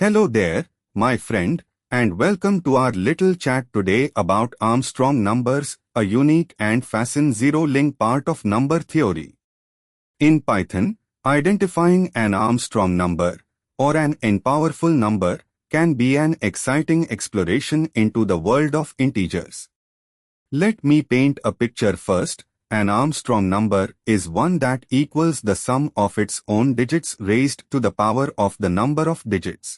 Hello there, my friend, and welcome to our little chat today about Armstrong numbers, a unique and fascinating zero-link part of number theory. In Python, identifying an Armstrong number, or an n-powerful number, can be an exciting exploration into the world of integers. Let me paint a picture first. An Armstrong number is one that equals the sum of its own digits raised to the power of the number of digits.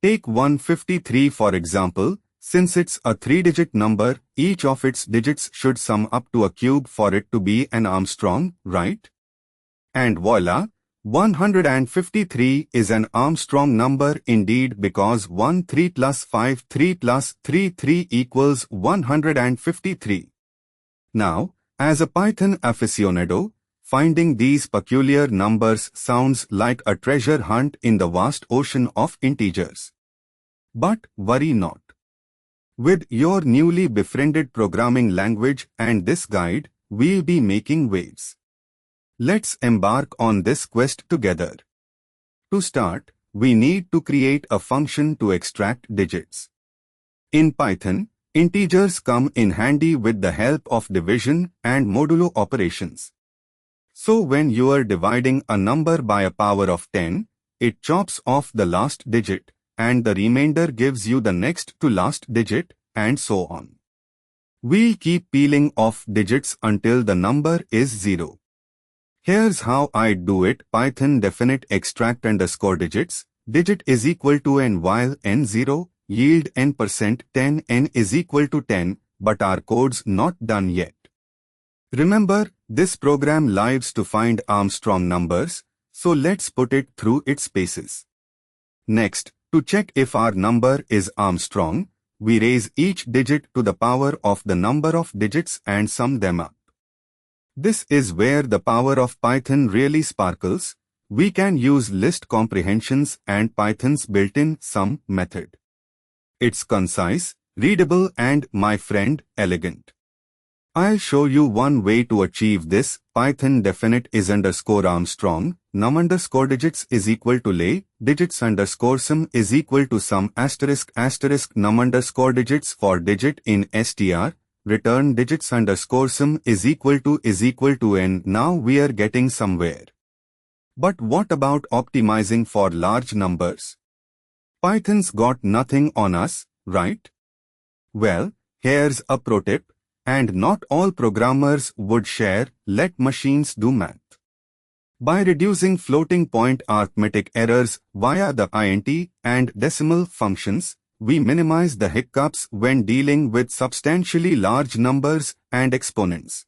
Take 153 for example. Since it's a three-digit number, each of its digits should sum up to a cube for it to be an Armstrong, right? And voila, 153 is an Armstrong number indeed, because 1 3 plus 5 3 plus 3 3 equals 153. Now, as a Python aficionado, finding these peculiar numbers sounds like a treasure hunt in the vast ocean of integers. But worry not. With your newly befriended programming language and this guide, we'll be making waves. Let's embark on this quest together. To start, we need to create a function to extract digits. In Python, integers come in handy with the help of division and modulo operations. So when you are dividing a number by a power of 10, it chops off the last digit, and the remainder gives you the next to last digit, and so on. We'll keep peeling off digits until the number is 0. Here's how I'd do it. Python definite extract underscore digits, digit is equal to n while n0, yield n%, 10 n is equal to 10, but our code's not done yet. Remember, this program lives to find Armstrong numbers, so let's put it through its paces. Next, to check if our number is Armstrong, we raise each digit to the power of the number of digits and sum them up. This is where the power of Python really sparkles. We can use list comprehensions and Python's built-in sum method. It's concise, readable and, my friend, elegant. I'll show you one way to achieve this. Python definite is underscore Armstrong, num underscore digits is equal to lay, digits underscore sum is equal to sum asterisk asterisk num underscore digits for digit in str, return digits underscore sum is equal to n. Now we are getting somewhere. But what about optimizing for large numbers? Python's got nothing on us, right? Well, here's a pro tip. And not all programmers would share. Let machines do math. By reducing floating point arithmetic errors via the int and decimal functions, we minimize the hiccups when dealing with substantially large numbers and exponents.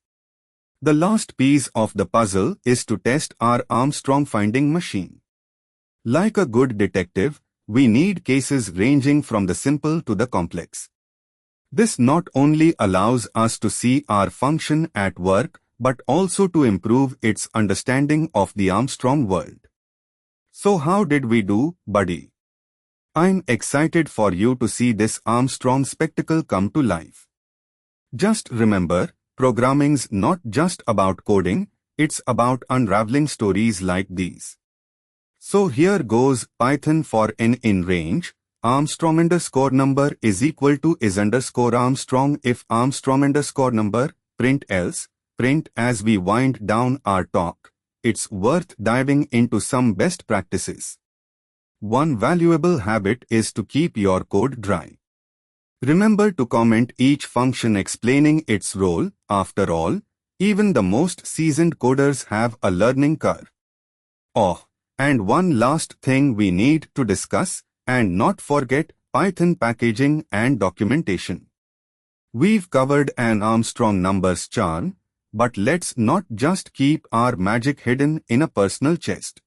The last piece of the puzzle is to test our Armstrong finding machine. Like a good detective, we need cases ranging from the simple to the complex. This not only allows us to see our function at work, but also to improve its understanding of the Armstrong world. So how did we do, buddy? I'm excited for you to see this Armstrong spectacle come to life. Just remember, programming's not just about coding, it's about unraveling stories like these. So here goes. Python for n in range. Armstrong underscore number is equal to is underscore Armstrong if Armstrong underscore number, print else, print. As we wind down our talk, it's worth diving into some best practices. One valuable habit is to keep your code dry. Remember to comment each function explaining its role. After all, even the most seasoned coders have a learning curve. Oh, and one last thing we need to discuss, and not forget, Python packaging and documentation. We've covered an Armstrong numbers charm, but let's not just keep our magic hidden in a personal chest.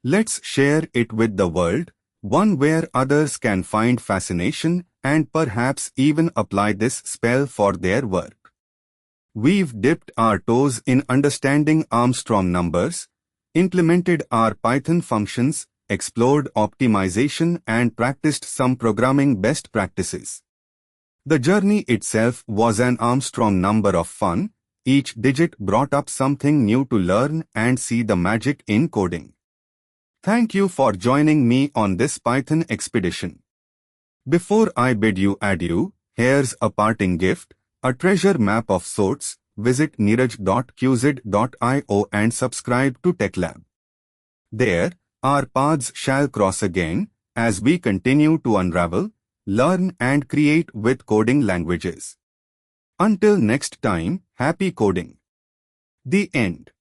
Let's share it with the world, one where others can find fascination and perhaps even apply this spell for their work. We've dipped our toes in understanding Armstrong numbers, implemented our Python functions, explored optimization and practiced some programming best practices. The journey itself was an Armstrong number of fun. Each digit brought up something new to learn and see the magic in coding. Thank you for joining me on this Python expedition. Before I bid you adieu, here's a parting gift, a treasure map of sorts. Visit neeraj.qzid.io and subscribe to TechLab. There, our paths shall cross again as we continue to unravel, learn and create with coding languages. Until next time, happy coding. The end.